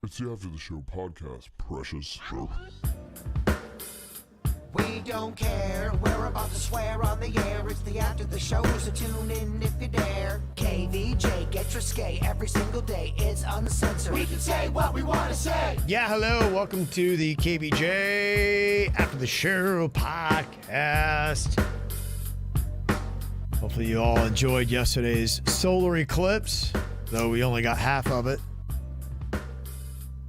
It's the After the Show podcast, precious. We don't care, we're about to swear on the air. It's the After the Show, so tune in if you dare. KVJ, get your skate every single day. It's uncensored. We can say what we want to say. Yeah, hello. Welcome to the KVJ After the Show podcast. Hopefully you all enjoyed yesterday's solar eclipse, though we only got half of it.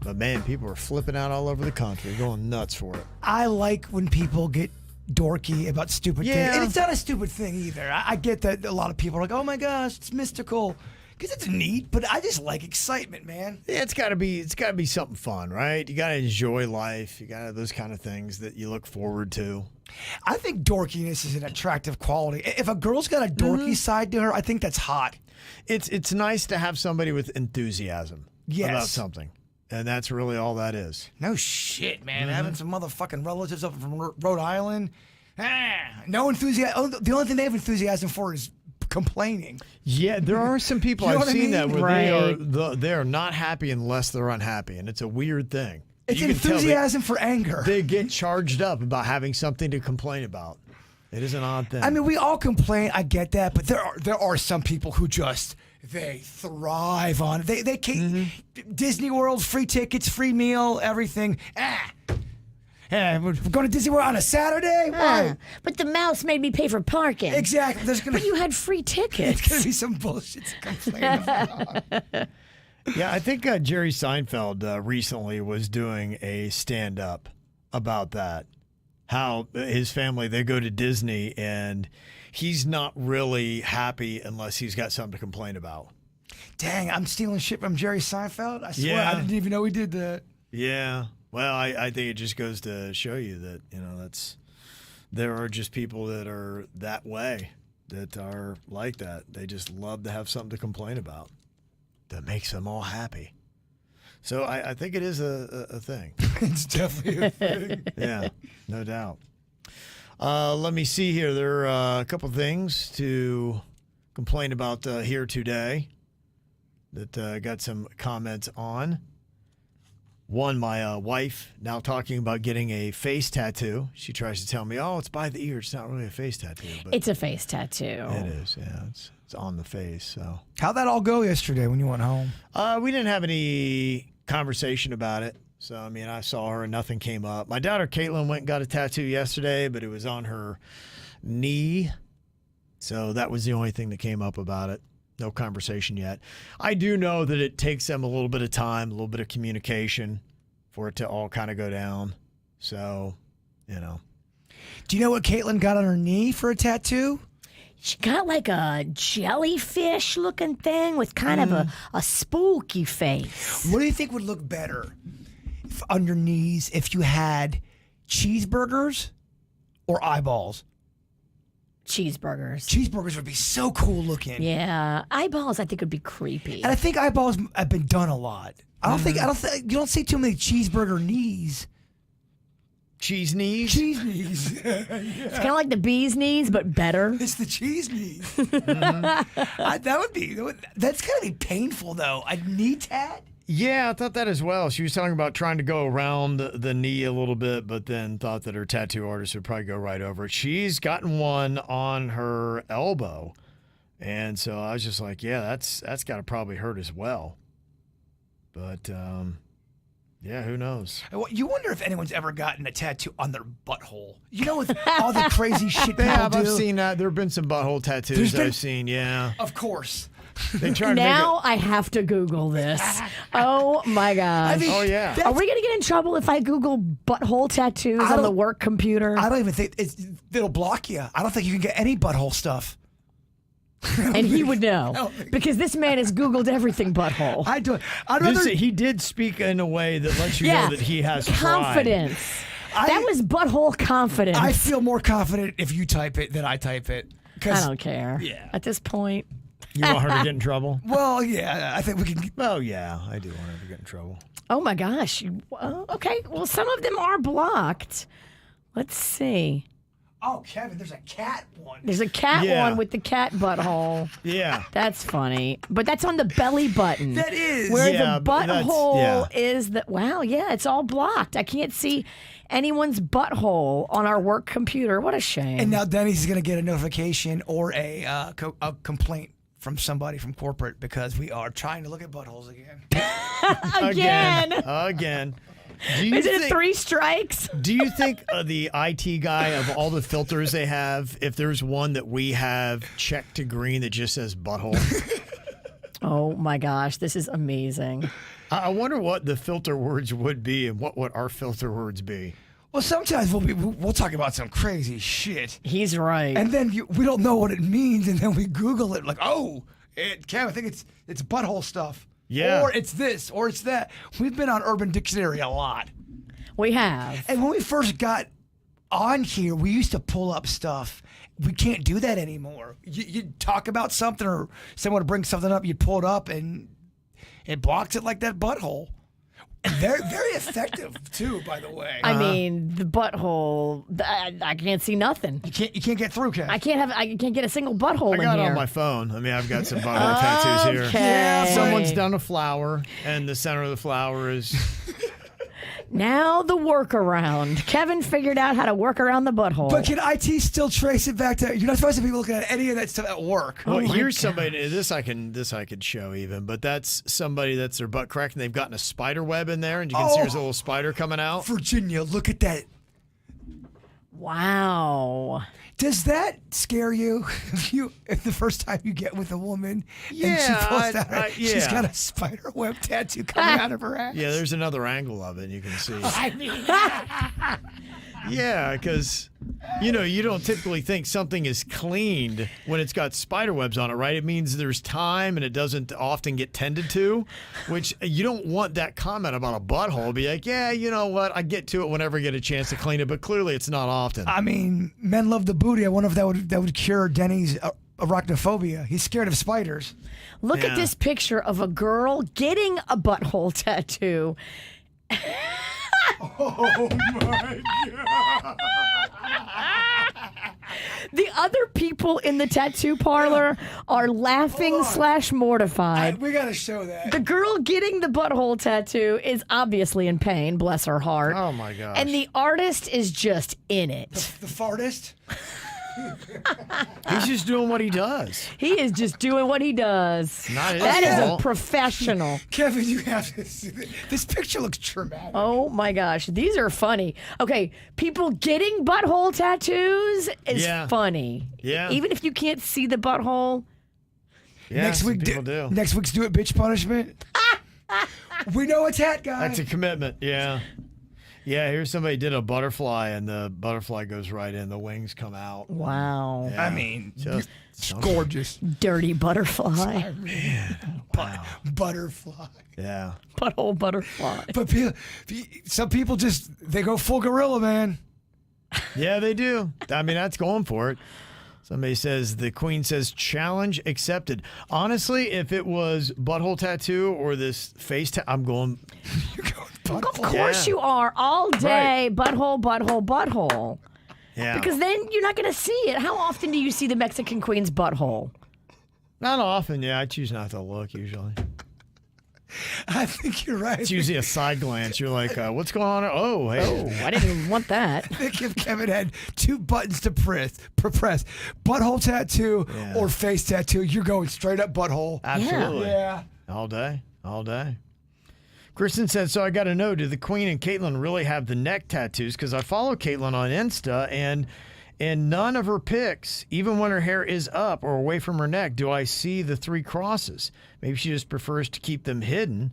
But man, people are flipping out all over the country, going nuts for it. I like when people get dorky about stupid things. And it's not a stupid thing either. I get that a lot of people are like, oh my gosh, it's mystical. Because it's neat, but I just like excitement, man. Yeah, it's gotta be something fun, right? You gotta enjoy life. You gotta those kind of things that you look forward to. I think dorkiness is an attractive quality. If a girl's got a dorky side to her, I think that's hot. It's nice to have somebody with enthusiasm about Yes. something. And that's really all that is. No shit, man. Having some motherfucking relatives up from Rhode Island. No enthusiasm. Oh, the only thing they have enthusiasm for is complaining. Yeah, there are some people You know I've what I seen that mean? where they are not happy unless they're unhappy, and it's a weird thing. It's You can tell enthusiasm for anger. They get charged up about having something to complain about. It is an odd thing. I mean, we all complain. I get that, but there are some people who just they thrive on it. They can't. Disney World, free tickets, free meal, everything. We're going to Disney World on a Saturday. Why? But the mouse made me pay for parking. Exactly. But you had free It's tickets. gonna be some bullshit to complain about. yeah, I think Jerry Seinfeld recently was doing a stand-up about that. How his family, they go to Disney and he's not really happy unless he's got something to complain about. Dang, I'm stealing shit from Jerry Seinfeld. I swear, Yeah. I didn't even know he did that. Yeah. Well, I think it just goes to show you that, there are just people that are that way, that are like that. They just love to have something to complain about that makes them all happy. So I think it is a thing. It's definitely a thing. Yeah, no doubt. Let me see here. There are a couple things to complain about here today that I got some comments on. One, my wife now talking about getting a face tattoo. She tries to tell me, oh, it's by the ear. It's not really a face tattoo. But It's a face tattoo. it is, yeah. It's on the face. So How'd that all go yesterday when you went home? we didn't have any conversation about it. So, I mean, I saw her and nothing came up. My daughter, Caitlin, went and got a tattoo yesterday, but it was on her knee. So that was the only thing that came up about it. No conversation yet. I do know that it takes them a little bit of time, a little bit of communication for it to all kind of go down. So, Do you know what Caitlin got on her knee for a tattoo? She got like a jellyfish looking thing with kind of a spooky face. What do you think would look better on your knees if you had cheeseburgers or eyeballs? Cheeseburgers. Cheeseburgers would be so cool looking. Yeah. Eyeballs, I think, would be creepy. And I think eyeballs have been done a lot. I don't think you don't see too many cheeseburger knees. cheese knees. Cheese knees. It's kind of like the bee's knees, but better. It's the cheese knees. That's gotta be painful though. A knee tat? Yeah, I thought that as well. She was talking about trying to go around the knee a little bit, but then thought that her tattoo artist would probably go right over it. She's gotten one on her elbow. And so I was just like, yeah, that's got to probably hurt as well. But, yeah, who knows? You wonder if anyone's ever gotten a tattoo on their butthole. You know, with all the crazy shit people Yeah, do. I've seen that. There have been some butthole tattoos I've seen, yeah. Of course. They try to Now I have to Google this. Oh my gosh. I mean, Oh, yeah. Are we going to get in trouble if I Google butthole tattoos on the work computer? I don't even think it'll block you. I don't think you can get any butthole stuff. And he would know because this man has Googled everything butthole. I do. I'd rather. He did speak in a way that lets you know that he has confidence. That was butthole confidence. I feel more confident if you type it than I type it. I don't care. Yeah. At this point. You want her to get in trouble? Well, yeah, I think we can. Well, yeah, I do want her to get in trouble. Oh my gosh. Okay. Well, some of them are blocked. Let's see. Oh, Kevin, there's a cat one. There's a cat Yeah. one with the cat butthole. Yeah. That's funny. But that's on the belly button. That is. Where Yeah, the but that's- butthole is the. Wow, yeah, it's all blocked. I can't see anyone's butthole on our work computer. What a shame. And now Denny's is going to get a notification or a complaint from somebody from corporate because we are trying to look at buttholes again. Again. Do you Is it think, 3 strikes? do you think the IT guy, of all the filters they have, if there's one that we have checked to green that just says butthole? Oh my gosh, this is amazing. I wonder what the filter words would be and what would our filter words be. Well, sometimes we'll talk about some crazy shit, He's right. and then we don't know what it means, and then we Google it like, Cam, I think it's butthole stuff. Yeah. Or it's this, or it's that. We've been on Urban Dictionary a lot. we have. And when we first got on here, we used to pull up stuff. We can't do that anymore. You'd talk about something or someone would bring something up, you'd pull it up, and it blocks it like that butthole. And they're very effective, too, by the way. I mean, the butthole. I can't see nothing. You can't get through, Ken. I can't get a single butthole I got in it here. on my phone. I mean, I've got some butthole tattoos here. Okay. Yeah, Someone's done a flower, and the center of the flower is. Now the workaround. Kevin figured out how to work around the butthole. But can IT still trace it back to? You're not supposed to be looking at any of that stuff at work. Well, my here's God. somebody. This I could show even, but that's somebody that's their butt cracked, and they've gotten a spider web in there, and you can see there's a little spider coming out. Virginia, look at that. Wow. Does that scare you? If the first time you get with a woman and she Yeah, pulls out, she's yeah. got a spider web tattoo coming out of her ass. Yeah, there's another angle of it you can see. I mean, Yeah, because you don't typically think something is cleaned when it's got spider webs on it, right? It means there's time and it doesn't often get tended to, which you don't want that comment about a butthole. Be like, yeah, you know what? I get to it whenever I get a chance to clean it, but clearly it's not often. I mean, men love the booty. I wonder if that would cure Denny's arachnophobia. He's scared of spiders. Look Yeah. at this picture of a girl getting a butthole tattoo. The other people in the tattoo parlor are laughing / mortified. We got to show that. The girl getting the butthole tattoo is obviously in pain, bless her heart. Oh, my gosh. And the artist is just in it. The fartist. He's just doing what he does. He is just doing what he does. Not his That is a fault. professional. Kevin, you have to see this. This picture looks traumatic. Oh my gosh, these are funny. Okay, people getting butthole tattoos is Yeah. funny. Yeah. Even if you can't see the butthole. Yeah, Next some week, people do. Next week's do it, bitch punishment. We know it's hat guy. That's a commitment. Yeah. Yeah, here's somebody did a butterfly, and the butterfly goes right in. The wings come out. Wow. Yeah. I mean, Just it's gorgeous. Dirty butterfly. Butterfly. Yeah. Butthole butterfly. But some people they go full gorilla, man. Yeah, they do. I mean, that's going for it. Somebody says, the queen says, challenge accepted. Honestly, if it was butthole tattoo or this face I'm going, You're going Of butthole. course Yeah. you are. All day, butthole, butthole, butthole. yeah. Because then you're not going to see it. How often do you see the Mexican queen's butthole? Not often. Yeah, I choose not to look usually. I think you're right. It's usually a side glance. You're like, what's going on? Oh, hey. Oh, I didn't want that. I think if Kevin had 2 buttons to press, butthole tattoo Yeah. or face tattoo, you're going straight up butthole. Absolutely. Yeah. All day. All day. Kristen said, so I got to know, do the Queen and Caitlyn really have the neck tattoos? Because I follow Caitlyn on Insta, and in none of her pics, even when her hair is up or away from her neck, do I see the 3 crosses. Maybe she just prefers to keep them hidden,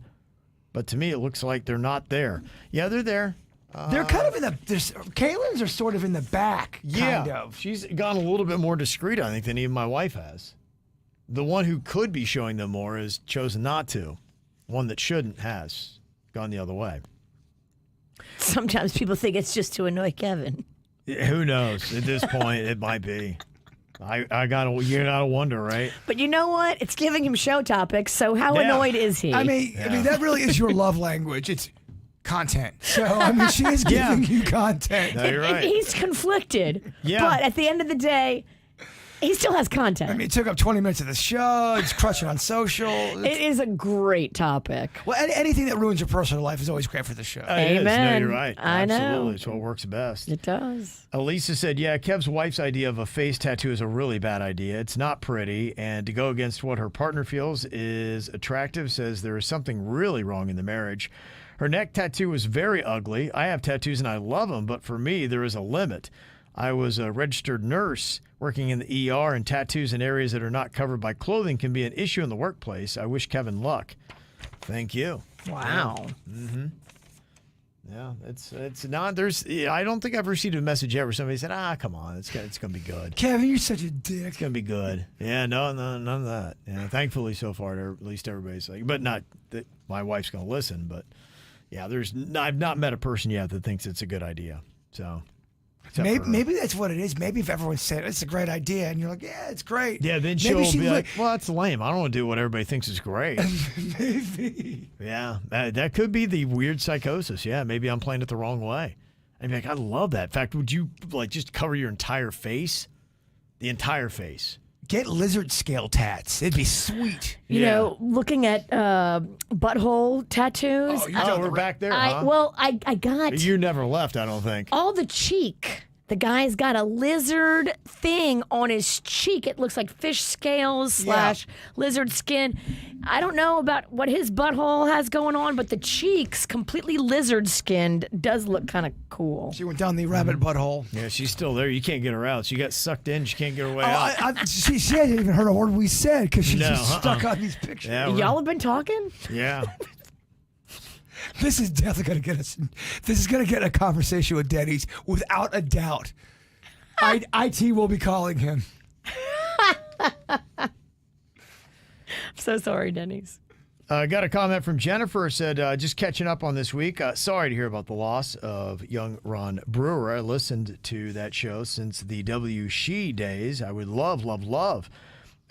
but to me it looks like they're not there. Yeah, they're there. They're kind of in the. Caitlyn's are sort of in the back. Yeah, Kind of. she's gone a little bit more discreet, I think, than even my wife has. The one who could be showing them more has chosen not to. One that shouldn't has gone the other way. Sometimes people think it's just to annoy Kevin. Yeah, who knows? At this point, it might be. You gotta wonder, right? But you know what? It's giving him show topics, so how Yeah. annoyed is he? I mean, that really is your love language. It's content. So, I mean, she is giving you content. No, you're right. He's conflicted. Yeah. But at the end of the day, he still has content. I mean, it took up 20 minutes of the show. It's crushing on social. It is a great topic. Well, anything that ruins your personal life is always great for the show. It is. No, Amen. you're right. I know. Absolutely. It's what works best. It does. Elisa said, yeah, Kev's wife's idea of a face tattoo is a really bad idea. It's not pretty, and to go against what her partner feels is attractive, says there is something really wrong in the marriage. Her neck tattoo was very ugly. I have tattoos and I love them, but for me, there is a limit. I was a registered nurse working in the ER, and tattoos in areas that are not covered by clothing can be an issue in the workplace. I wish Kevin luck. Thank you. Wow. Yeah, it's not. I don't think I've received a message yet where somebody said, come on, it's gonna be good. Kevin, you're such a dick. It's gonna be good. Yeah, no, none of that. Yeah, thankfully so far, at least everybody's like, but not that my wife's gonna listen. But yeah, I've not met a person yet that thinks it's a good idea. So Maybe that's what it is. Maybe if everyone said it's a great idea, and you're like, yeah, it's great. yeah, then Maybe she'll she be like, well, that's lame. I don't want to do what everybody thinks is great. maybe. Yeah, that could be the weird psychosis. Yeah, maybe I'm playing it the wrong way. I'd be like, I love that. In fact, would you like just cover your entire face? The entire face. Get lizard scale tats. It'd be sweet. You know, looking at butthole tattoos. We're back there, huh? I got You never left, I don't think. all the cheek. The guy's got a lizard thing on his cheek. It looks like fish scales / lizard skin. I don't know about what his butthole has going on, but the cheeks, completely lizard skinned, does look kind of cool. She went down the rabbit butthole. Yeah, she's still there. You can't get her out. She got sucked in. She can't get her way out. She hasn't even heard a word we said because she's No, just stuck on these pictures. Yeah, Y'all have been talking? yeah. This is definitely going to get us. This is going to get a conversation with Denny's without a doubt. IT will be calling him. I'm so sorry, Denny's. Got a comment from Jennifer. Said, just catching up on this week. Sorry to hear about the loss of young Ron Brewer. I listened to that show since the W. She days. I would love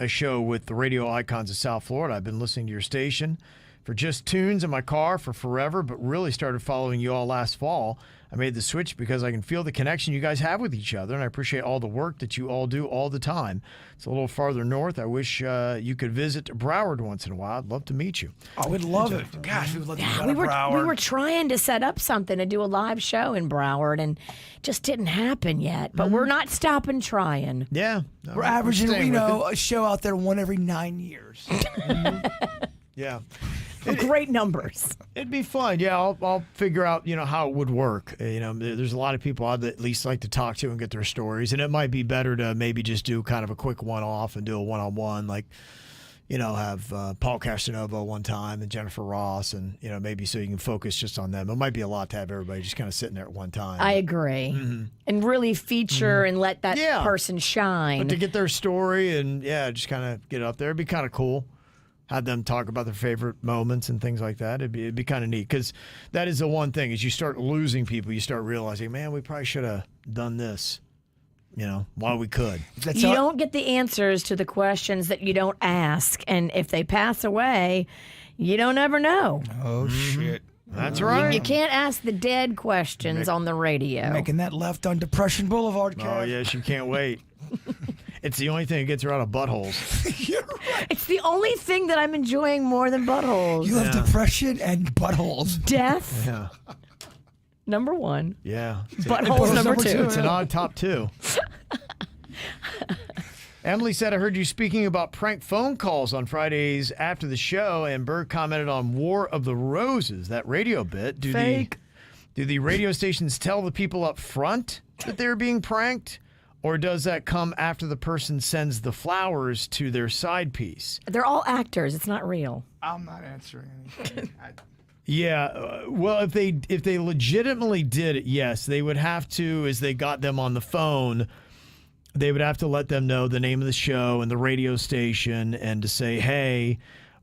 a show with the radio icons of South Florida. I've been listening to your station for just tunes in my car for forever, but really started following you all last fall. I made the switch because I can feel the connection you guys have with each other, and I appreciate all the work that you all do all the time. It's a little farther north. I wish you could visit Broward once in a while. I'd love to meet you. Oh, we'd love it. Gosh, we would love to go to We Broward. were trying to set up something to do a live show in Broward, and just didn't happen yet. But we're not stopping trying. Yeah. We're averaging, staying with it. a show out there one every 9 years. Yeah. Great numbers. It'd be fun. Yeah, I'll figure out, how it would work. There's a lot of people I'd at least like to talk to and get their stories. And it might be better to maybe just do kind of a quick one-off and do a one-on-one, like, have Paul Casanova one time and Jennifer Ross, and, maybe so you can focus just on them. It might be a lot to have everybody just kind of sitting there at one time. I agree. And really feature and let that person shine. But to get their story and, just kind of get it up there, it'd be kind of cool. Have them talk about their favorite moments and things like that. It'd be kind of neat, because that is the one thing, is you start losing people, you start realizing, man, we probably should have done this, while we could. You don't get the answers to the questions that you don't ask. And if they pass away, you don't ever know. Oh, shit. That's right. You can't ask the dead questions on the radio. Making that left on Depression Boulevard, Kev. Oh, yes, you can't wait. It's the only thing that gets her out of buttholes. You're right. It's the only thing that I'm enjoying more than buttholes. You have depression and buttholes. Death, Yeah. number one. Yeah. Buttholes, number two. It's an odd top two. Emily said, I heard you speaking about prank phone calls on Fridays after the show, and Berg commented on War of the Roses, that radio bit. Fake. Do the radio stations tell the people up front that they're being pranked? Or does that come after the person sends the flowers to their side piece? They're all actors. It's not real. I'm not answering anything. Yeah, well, if they legitimately did it, yes, they would have to, as they got them on the phone, they would have to let them know the name of the show and the radio station, and to say, hey,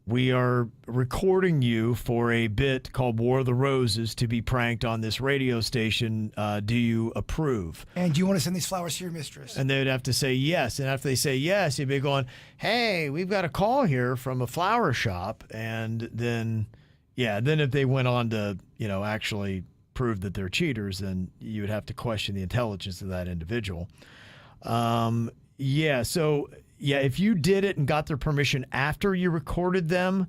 we are recording you for a bit called War of the Roses to be pranked on this radio station. Do you approve? And do you want to send these flowers to your mistress? And they would have to say yes. And after they say yes, you'd be going, hey, we've got a call here from a flower shop. And then, then if they went on to, actually prove that they're cheaters, then you would have to question the intelligence of that individual. If you did it and got their permission after you recorded them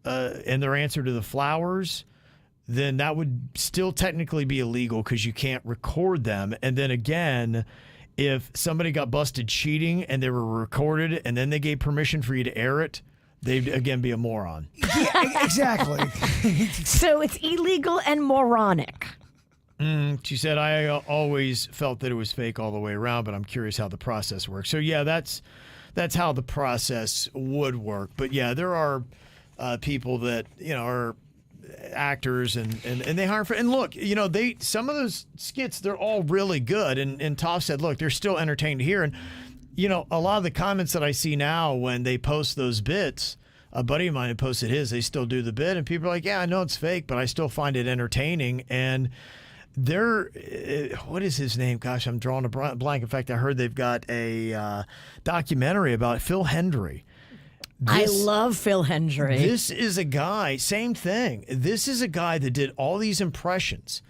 and their answer to the flowers, then that would still technically be illegal because you can't record them. And then again, if somebody got busted cheating and they were recorded and then they gave permission for you to air it, they'd again be a moron. Yeah, exactly. So it's illegal and moronic. She said, I always felt that it was fake all the way around, but I'm curious how the process works. So, yeah, that's how the process would work. But, yeah, there are people that, are actors and they hire for. And, look, some of those skits, they're all really good. And Toph said, look, they're still entertaining to hear. And, a lot of the comments that I see now when they post those bits, a buddy of mine had posted his, they still do the bit. And people are like, yeah, I know it's fake, but I still find it entertaining. And what is his name? Gosh, I'm drawing a blank. In fact, I heard they've got a documentary about Phil Hendrie. I love Phil Hendrie. This is a guy, same thing. This is a guy that did all these impressions.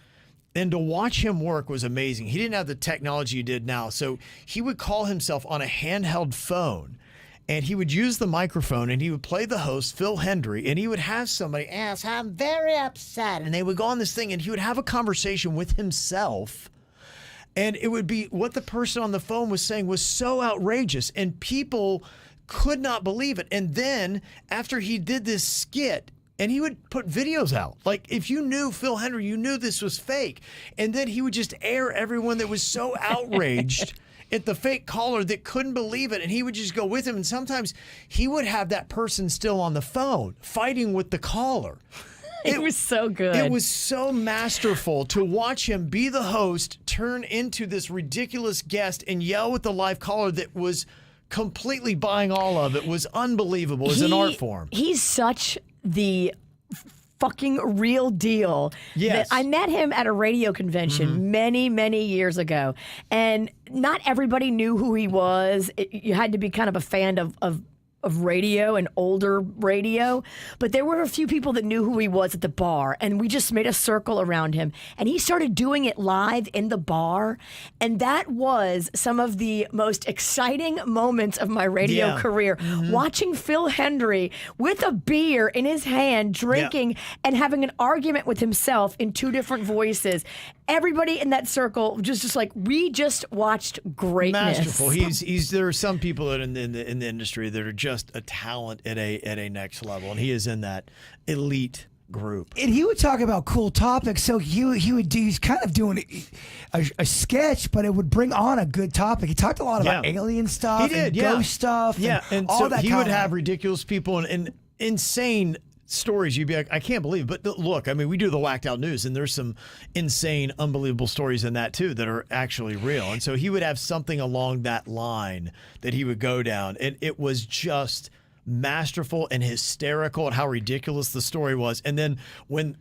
And to watch him work was amazing. He didn't have the technology he did now. So he would call himself on a handheld phone. And he would use the microphone and he would play the host, Phil Hendrie, and he would have somebody ask, I'm very upset. And they would go on this thing and he would have a conversation with himself. And it would be what the person on the phone was saying was so outrageous. And people could not believe it. And then after he did this skit, and he would put videos out. Like, if you knew Phil Hendrie, you knew this was fake. And then he would just air everyone that was so outraged at the fake caller that couldn't believe it, and he would just go with him. And sometimes he would have that person still on the phone fighting with the caller. It was so good. It was so masterful to watch him be the host, turn into this ridiculous guest, and yell with the live caller that was completely buying all of it. Was unbelievable as an art form. He's such the fucking real deal. Yes. I met him at a radio convention many, many years ago, and not everybody knew who he was. You had to be kind of a fan of radio and older radio, but there were a few people that knew who he was at the bar, and we just made a circle around him, and he started doing it live in the bar, and that was some of the most exciting moments of my radio career, watching Phil Hendrie with a beer in his hand, drinking and having an argument with himself in two different voices. Everybody in that circle just like, we just watched greatness. Masterful. There are some people that in the industry that are just a talent at a next level, and he is in that elite group. And he would talk about cool topics. So he's kind of doing a sketch, but it would bring on a good topic. He talked a lot about alien stuff, ghost stuff, and all so that. He would have ridiculous people and insane stories. You'd be like, I can't believe it. But look, I mean, we do the Whacked Out News, and there's some insane, unbelievable stories in that too that are actually real. And so he would have something along that line that he would go down, and it was just masterful and hysterical at how ridiculous the story was. And then when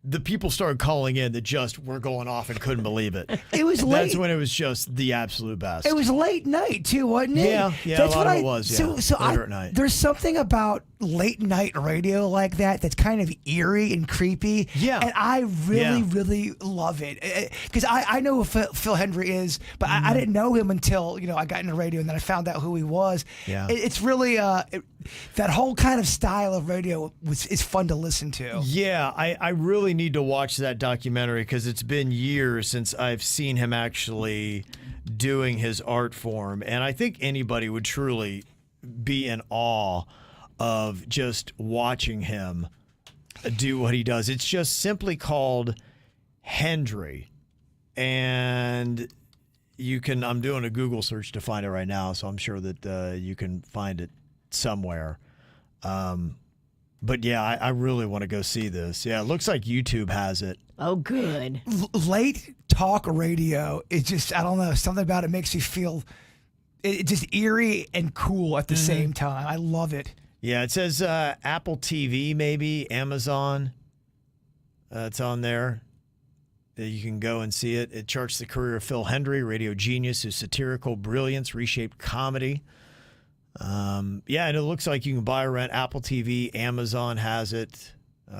the people started calling in that just were going off and couldn't believe it. It was late. That's when it was just the absolute best. It was late night too, wasn't it? Yeah, That's a lot what of it was. Yeah, so later at night. There's something about late night radio like that that's kind of eerie and creepy. Yeah, and I really love it because I know who Phil Hendrie is, but I didn't know him until I got into radio, and then I found out who he was. Yeah, it's really that whole kind of style of radio is fun to listen to. Yeah, I really need to watch that documentary because it's been years since I've seen him actually doing his art form, and I think anybody would truly be in awe of just watching him do what he does. It's just simply called Hendrie, and I'm doing a Google search to find it right now, so I'm sure that you can find it somewhere. But yeah, I really want to go see this. Yeah, it looks like YouTube has it. Oh, good. Late talk radio, it just, I don't know, something about it makes you feel just eerie and cool at the same time. I love it. Yeah, it says Apple TV, maybe, Amazon. It's on there. You can go and see it. It charts the career of Phil Hendrie, radio genius whose satirical brilliance reshaped comedy. And it looks like you can buy or rent Apple TV. Amazon has it.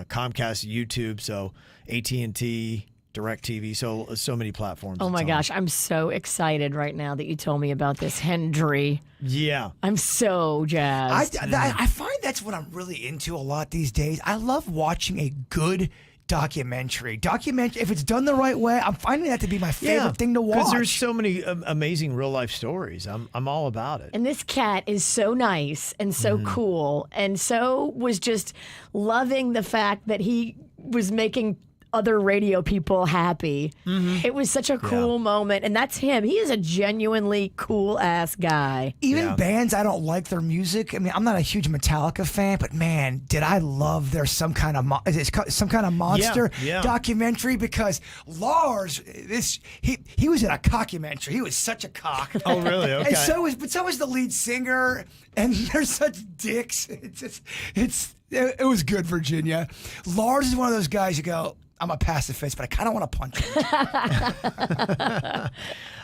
Comcast, YouTube, so AT&T, DirecTV, so many platforms. Oh my it's on. gosh, I'm so excited right now that you told me about this Hendrie. Yeah. I'm so jazzed. I find that's what I'm really into a lot these days. I love watching a good documentary. If it's done the right way, I'm finding that to be my favorite thing to watch. Because there's so many amazing real life stories. I'm all about it. And this cat is so nice and so cool, and so was just loving the fact that he was making other radio people happy. It was such a cool moment, and that's him. He is a genuinely cool ass guy. Even bands I don't like their music. I mean, I'm not a huge Metallica fan, but man, did I love their some kind of monster documentary, because Lars, he was in a cockumentary. He was such a cock. Oh, really? Okay. And so was the lead singer, and they're such dicks. It was good, Virginia. Lars is one of those guys you go, I'm a pacifist, but I kind of want to punch him.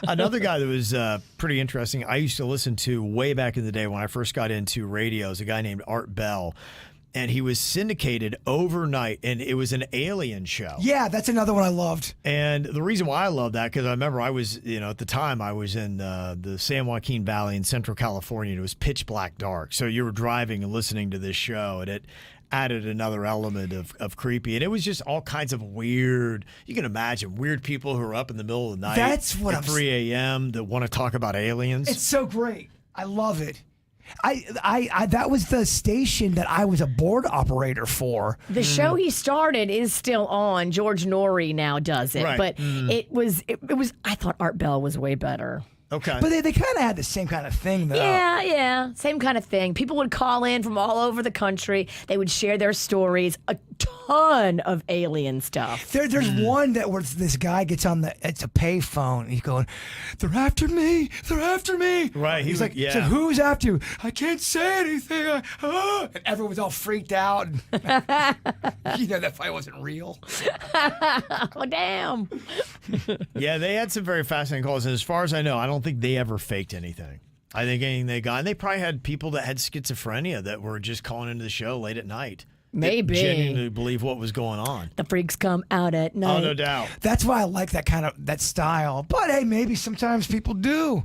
Another guy that was pretty interesting, I used to listen to way back in the day when I first got into radio, is a guy named Art Bell. And he was syndicated overnight, and it was an alien show. Yeah, that's another one I loved. And the reason why I love that, because I remember I was, at the time I was in the San Joaquin Valley in Central California, and it was pitch black dark. So you were driving and listening to this show, and it added another element of creepy. And it was just all kinds of weird, you can imagine, weird people who are up in the middle of the night That's what at 3 a.m. that want to talk about aliens. It's so great. I love it. I that was the station that I was a board operator for. The show he started is still on. George Norrie now does it, Right. but it was. I thought Art Bell was way better. Okay. But they kind of had the same kind of thing, though. Yeah, same kind of thing. People would call in from all over the country. They would share their stories. A ton of alien stuff. There's one that where this guy gets on it's a pay phone. He's going, they're after me. They're after me. Right. He's like, who's after you? I can't say anything. And everyone's all freaked out. That probably wasn't real. Oh, damn. Yeah, they had some very fascinating calls. And as far as I know, I don't think they ever faked anything. I think anything they got, and they probably had people that had schizophrenia that were just calling into the show late at night. Maybe. That genuinely believe what was going on. The freaks come out at night. Oh, no doubt. That's why I like that style. But hey, maybe sometimes people do.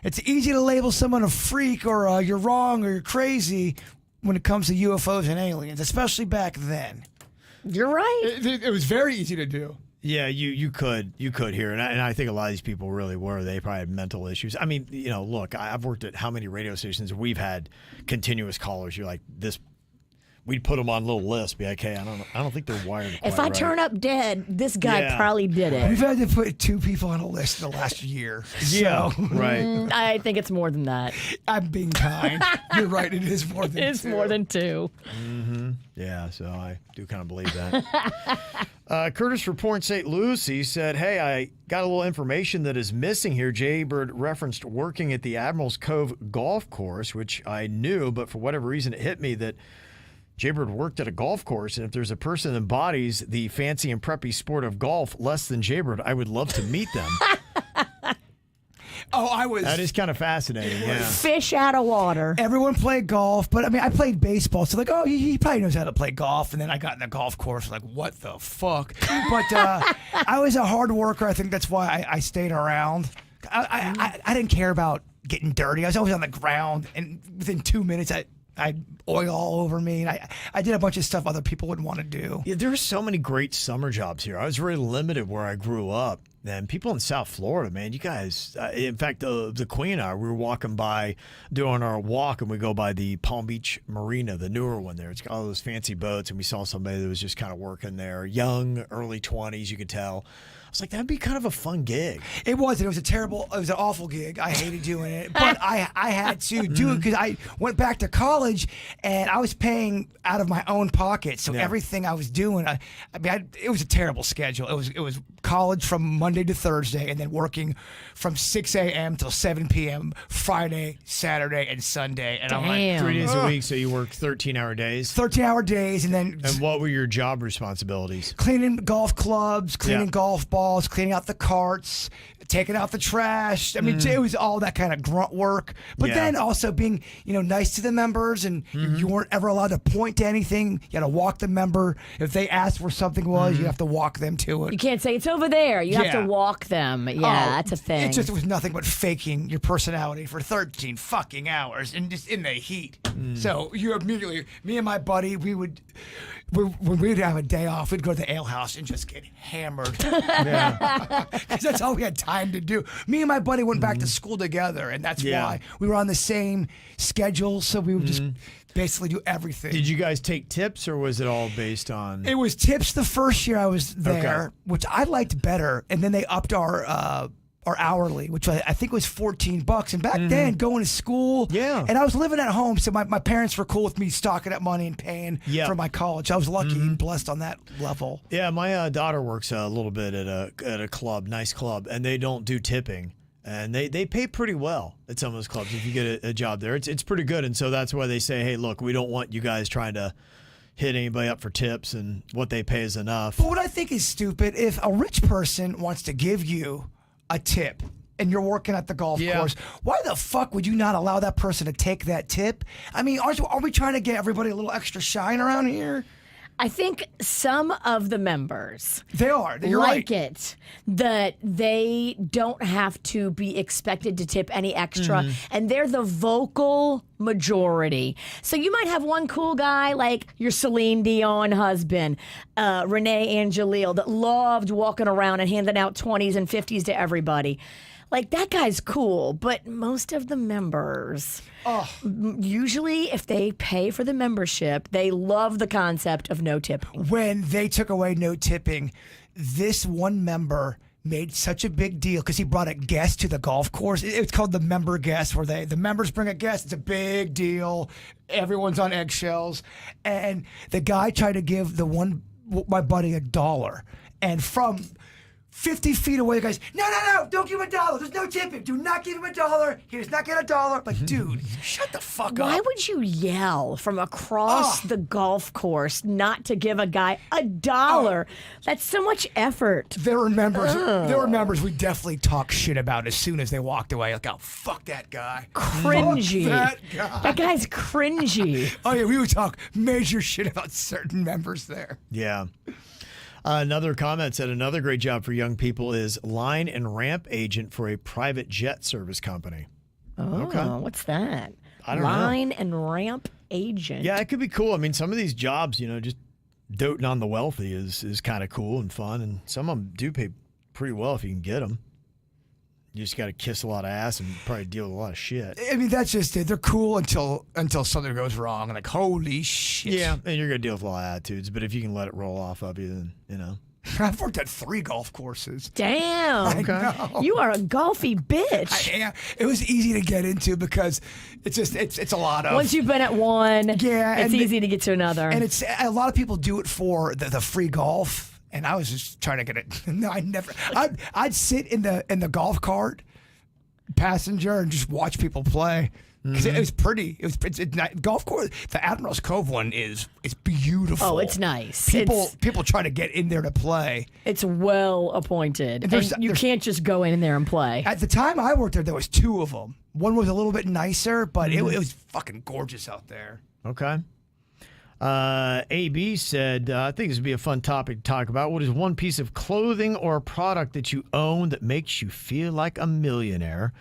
It's easy to label someone a freak or you're wrong or you're crazy when it comes to UFOs and aliens, especially back then. You're right. It was very easy to do. Yeah, you could hear, and I think a lot of these people really were. They probably had mental issues. I mean, look, I've worked at how many radio stations we've had continuous callers. You're like this. We'd put them on a little list, be like, hey, I don't think they're wired. If I turn up dead, this guy probably did it. We've had to put 2 people on a list in the last year. Yeah, so. right. I think it's more than that. I'm being kind. You're right. It is more than 2. It's more than 2. Mm-hmm. Yeah, so I do kind of believe that. Curtis from Port St. Lucie said, hey, I got a little information that is missing here. Jaybird referenced working at the Admiral's Cove golf course, which I knew, but for whatever reason it hit me that Jaybird worked at a golf course, and if there's a person that embodies the fancy and preppy sport of golf less than Jaybird, I would love to meet them. That is kind of fascinating, yeah. Fish out of water. Everyone played golf, but I mean, I played baseball, so like, oh, he probably knows how to play golf. And then I got in the golf course, like, what the fuck? But I was a hard worker. I think that's why I stayed around. I didn't care about getting dirty. I was always on the ground, and within 2 minutes, I'd oil all over me, and I did a bunch of stuff other people wouldn't want to do. Yeah, there are so many great summer jobs here. I was really limited where I grew up. And people in South Florida, man, you guys, in fact, the Queen and I, we were walking by, doing our walk, and we go by the Palm Beach Marina, the newer one there. It's got all those fancy boats, and we saw somebody that was just kind of working there, young, early 20s, you could tell. I was like, that'd be kind of a fun gig. It was an awful gig. I hated doing it, but I had to do it because I went back to college and I was paying out of my own pocket. So everything I was doing, it was a terrible schedule. It was college from Monday to Thursday, and then working from 6 a.m. till 7 p.m. Friday, Saturday, and Sunday. And I'm like, 3 days a week, so you work 13-hour days? 13-hour days, and then... And what were your job responsibilities? Cleaning golf clubs, cleaning golf balls, cleaning out the carts, taking out the trash. I mean, it was all that kind of grunt work. But then also being, nice to the members, and you weren't ever allowed to point to anything. You had to walk the member. If they asked where something was, you have to walk them to it. You can't say it's over there. You have to walk them. Yeah, that's a thing. It was nothing but faking your personality for 13 fucking hours and just in the heat. So you immediately, me and my buddy, when we'd have a day off, we'd go to the ale house and just get hammered. Because that's all we had time to do. Me and my buddy went back to school together, and that's why we were on the same schedule. So we would just basically do everything. Did you guys take tips, or was it all based on? It was tips the first year I was there, which I liked better, and then they upped our hourly, which I think was $14. And back then, going to school, and I was living at home, so my parents were cool with me stocking up money and paying for my college. I was lucky and blessed on that level. Yeah, my daughter works a little bit at a club, nice club, and they don't do tipping. And they pay pretty well at some of those clubs if you get a job there. It's pretty good, and so that's why they say, hey, look, we don't want you guys trying to hit anybody up for tips, and what they pay is enough. But what I think is stupid, if a rich person wants to give you a tip and you're working at the golf course, why the fuck would you not allow that person to take that tip? I mean, are we trying to get everybody a little extra shine around here? I think some of the members You're like right. it that they don't have to be expected to tip any extra, and they're the vocal majority. So you might have one cool guy like your Celine Dion husband, Renee Angelil, that loved walking around and handing out 20s and 50s to everybody. Like, that guy's cool, but most of the members, usually if they pay for the membership, they love the concept of no tipping. When they took away no tipping, this one member made such a big deal because he brought a guest to the golf course. It's called the member guest, where the members bring a guest. It's a big deal. Everyone's on eggshells. And the guy tried to give my buddy $1. And from 50 feet away, the guy's, no, don't give him $1. There's no tipping. Do not give him $1. He does not get $1. Like, dude, shut the fuck up. Why would you yell from across the golf course not to give a guy $1? That's so much effort. There were members we definitely talk shit about as soon as they walked away. Like, oh, fuck that guy. Cringy. Fuck that guy. That guy's cringy. Oh, yeah, we would talk major shit about certain members there. Yeah. Another comment said another great job for young people is line and ramp agent for a private jet service company. Oh, what's that? I don't know. Line and ramp agent. Yeah, it could be cool. I mean, some of these jobs, just doting on the wealthy is kind of cool and fun, and some of them do pay pretty well if you can get them. You just got to kiss a lot of ass and probably deal with a lot of shit. I mean, that's just it. They're cool until something goes wrong. And like, holy shit. Yeah, and you're going to deal with a lot of attitudes, but if you can let it roll off of you, then, I've worked at 3 golf courses. Damn. Okay. You are a golfy bitch. It was easy to get into because it's a lot of. Once you've been at one, it's easy to get to another. And it's a lot of people do it for the free golf. And I was just trying to get it. No, I never. I'd sit in the golf cart passenger and just watch people play because it was pretty. It's golf course. The Admiral's Cove one is beautiful. Oh, it's nice. People try to get in there to play. It's well appointed. And you can't just go in there and play. At the time I worked there was 2 of them. One was a little bit nicer, but it was fucking gorgeous out there. Okay. AB said, I think this would be a fun topic to talk about. What is one piece of clothing or a product that you own that makes you feel like a millionaire?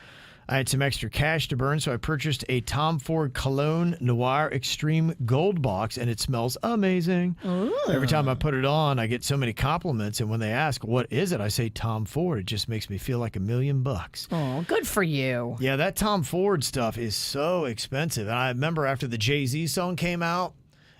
I had some extra cash to burn, so I purchased a Tom Ford Cologne Noir Extreme Gold Box, and it smells amazing. Ooh. Every time I put it on, I get so many compliments, and when they ask, what is it? I say Tom Ford. It just makes me feel like $1 million. Oh, good for you. Yeah, that Tom Ford stuff is so expensive. And I remember after the Jay-Z song came out,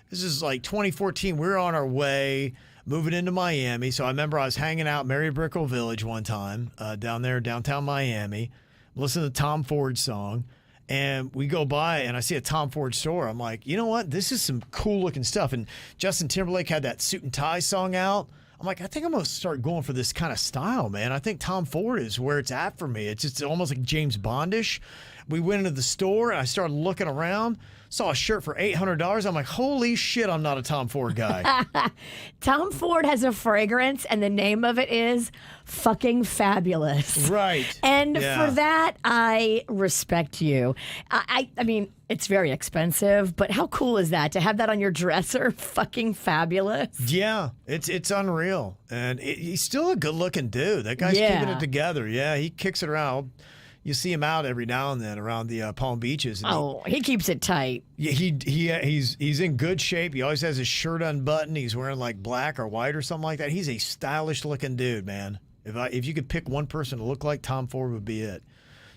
this is like 2014. We were on our way moving into Miami. So I remember I was hanging out Mary Brickell Village one time down there, downtown Miami, listening to Tom Ford's song. And we go by and I see a Tom Ford store. I'm like, you know what? This is some cool looking stuff. And Justin Timberlake had that Suit and Tie song out. I'm like, I think I'm going to start going for this kind of style, man. I think Tom Ford is where it's at for me. It's almost like James Bondish. we went into the store and I started looking around, saw a shirt for $800. I'm like, holy shit, I'm not a Tom Ford guy. Tom Ford has a fragrance, and the name of it is fucking fabulous. Right. And Yeah. for that, I respect you. I mean, it's very expensive, but how cool is that to have that on your dresser? Fucking fabulous. Yeah, it's unreal. And he's still a good-looking dude. That guy's keeping Yeah. it together. Yeah, he kicks it around. You see him out every now and then around the Palm Beaches. And Oh, he keeps it tight. he's in good shape. He always has his shirt unbuttoned. He's wearing like black or white or something like that. He's a stylish-looking dude, man. If you could pick one person to look like, Tom Ford would be it.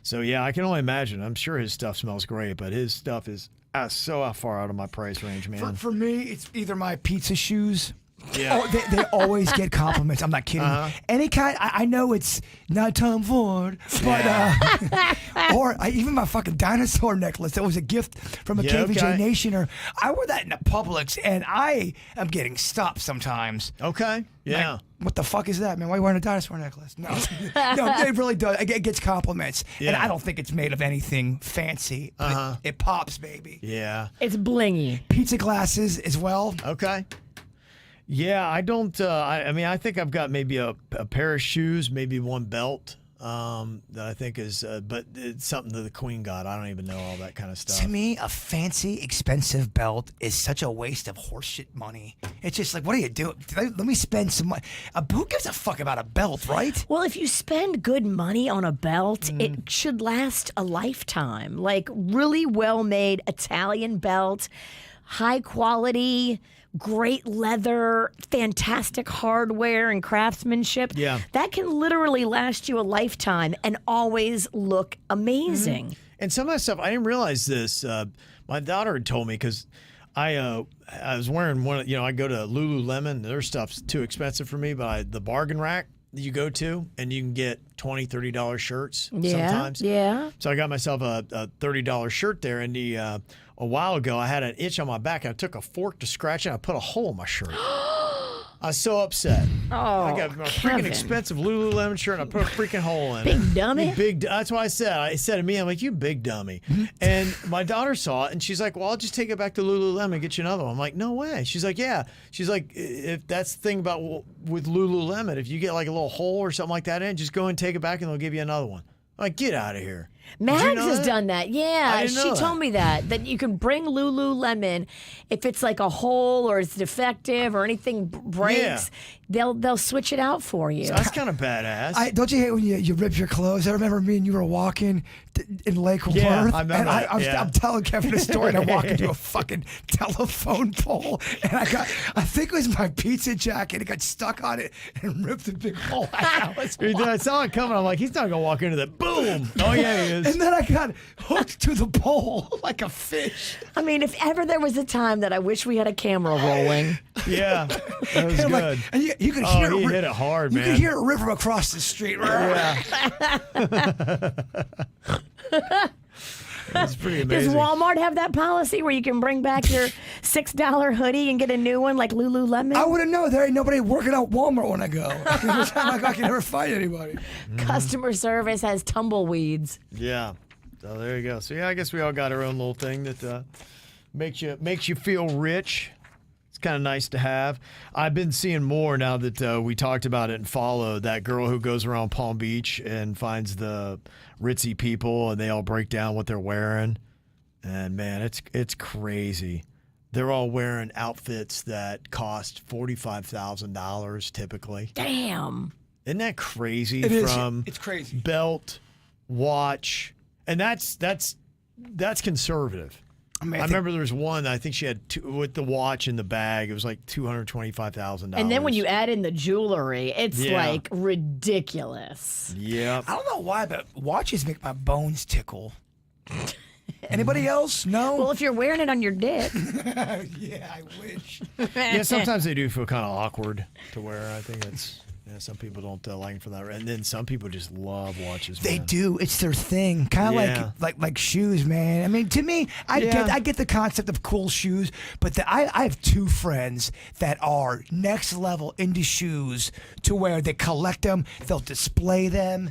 So, yeah, I can only imagine. I'm sure his stuff smells great, but his stuff is so far out of my price range, man. For me, it's either my pizza shoes. Yeah. Oh, they always get compliments. I'm not kidding. Any kind. I know it's not Tom Ford, but or even my fucking dinosaur necklace that was a gift from a Yeah, KVJ okay. Nation. Or I wear that in the Publix, and I am getting stopped sometimes. Okay. Yeah. Like, what the fuck is that, man? Why are you wearing a dinosaur necklace? No, no, it really does. It gets compliments, and Yeah. I don't think it's made of anything fancy. But it pops, baby. Yeah. It's blingy. Pizza glasses as well. Okay. Yeah, I don't. I mean, I think I've got maybe a pair of shoes, maybe one belt that I think is, but it's something that the Queen got. I don't even know all that kind of stuff. To me, a fancy, expensive belt is such a waste of horseshit money. It's just like, what do you do? Let me spend some money. Who gives a fuck about a belt, right? Well, if you spend good money on a belt, it should last a lifetime. Like really well-made Italian belt, high quality, great leather, fantastic hardware and craftsmanship. Yeah. That can literally last you a lifetime and always look amazing. And some of that stuff, I didn't realize this. My daughter had told me because I was wearing one. I go to Lululemon. Their stuff's too expensive for me, but the bargain rack that you go to, and you can get $20, $30 shirts sometimes. Yeah. So I got myself a $30 shirt there, and a while ago I had an itch on my back. And I took a fork to scratch it. And I put a hole in my shirt. I was so upset. Oh, I got a freaking Kevin. expensive Lululemon shirt, and I put a freaking hole in it. Big dummy. That's why I said to me, I'm like, you big dummy. And my daughter saw it, and she's like, well, I'll just take it back to Lululemon and get you another one. I'm like, no way. She's like, yeah. She's like, if that's the thing about with Lululemon, if you get like a little hole or something like that in, just go and take it back, and they'll give you another one. I'm like, get out of here. Mags Did you know has that? done that. I Yeah, didn't she know told me that you can bring Lululemon if it's like a hole or it's defective or anything breaks. They'll switch it out for you. That's kind of badass. Don't you hate when you rip your clothes? I remember me and you were walking in Lake Worth. Yeah, I remember and that, yeah. I'm telling Kevin a story, and I walk into a fucking telephone pole, and I think it was my pizza jacket. It got stuck on it and ripped a big hole out. I saw it coming. I'm like, he's not gonna walk into that. Boom. Oh yeah, he is. And then I got hooked to the pole like a fish. I mean, if ever there was a time that I wish we had a camera rolling. Yeah, that was And good. and you could hear he it. hit it hard, you man. could hear it rip from across the street. Yeah. It's pretty Does amazing. Walmart have that policy where you can bring back your $6 hoodie and get a new one like Lululemon? I wouldn't know. There ain't nobody working out Walmart when I go. I can never find anybody. Customer service has tumbleweeds. Yeah. So there you go. So yeah, I guess we all got our own little thing that makes you feel rich. It's kind of nice to have. I've been seeing more now that we talked about it and followed that girl who goes around Palm Beach and finds the ritzy people and they all break down what they're wearing. And man, it's crazy. They're all wearing outfits that cost $45,000 typically. Damn. Isn't that crazy? It is. From It's crazy. belt, watch, and that's conservative. I mean, I remember there was one. I think she had with the watch in the bag. It was like $225,000. And then when you add in the jewelry, it's Yeah. like ridiculous. Yep. I don't know why, but watches make my bones tickle. Anybody else? No? Well, if you're wearing it on your dick. Yeah, I wish. Yeah, sometimes they do feel kind of awkward to wear. I think it's some people don't like for that, and then some people just love watches. They man. do. It's their thing. Kind of Yeah. like shoes, man. I mean, to me, I get the concept of cool shoes, but I have two friends that are next level into shoes to where they collect them, they'll display them.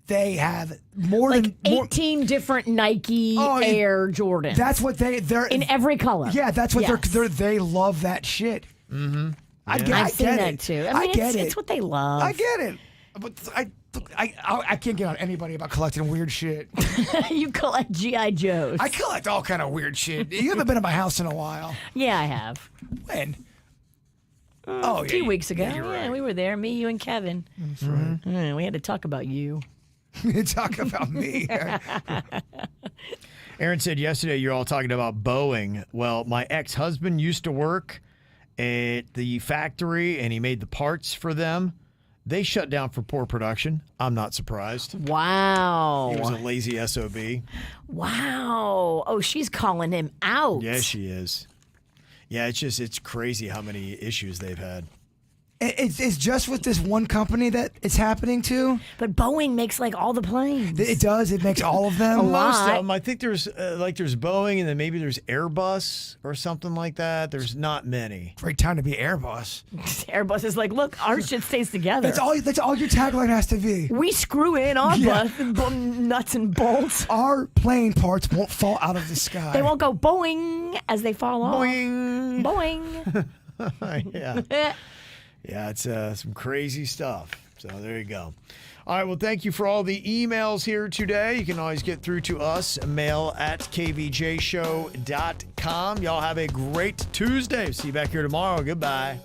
they have more Like than 18 different Nike Oh, Air Jordans. That's what they're in every color. Yeah, that's what Yes. they love that shit. Mm-hmm. I get I've seen it. that too. I mean, get it. it's what they love. I get it. But I can't get on anybody about collecting weird shit. You collect GI Joes. I collect all kind of weird shit. You haven't been at my house in a while. Yeah, I have. When? A few weeks ago. you're Yeah, right. we were there. Me, you, and Kevin. That's right. We had to talk about you. Talk about me. Aaron said yesterday you're all talking about Boeing. Well, my ex-husband used to work at the factory, and he made the parts for them. They shut down for poor production. I'm not surprised. Wow. He was a lazy SOB. Wow. Oh, she's calling him out. Yeah, she is. Yeah, it's crazy how many issues they've had. It's just with this one company that it's happening to. But Boeing makes like all the planes. It does. It makes all of them. A lot. Most of them. I think there's there's Boeing, and then maybe there's Airbus or something like that. There's not many. Great time to be Airbus. Airbus is like, look, our shit stays together. That's all your tagline has to be. We screw in our nuts and bolts. Our plane parts won't fall out of the sky. They won't go boing as they fall off. Boing. Boing. Yeah. Yeah, it's some crazy stuff. So there you go. All right, well, thank you for all the emails here today. You can always get through to us, mail@kvjshow.com. Y'all have a great Tuesday. See you back here tomorrow. Goodbye.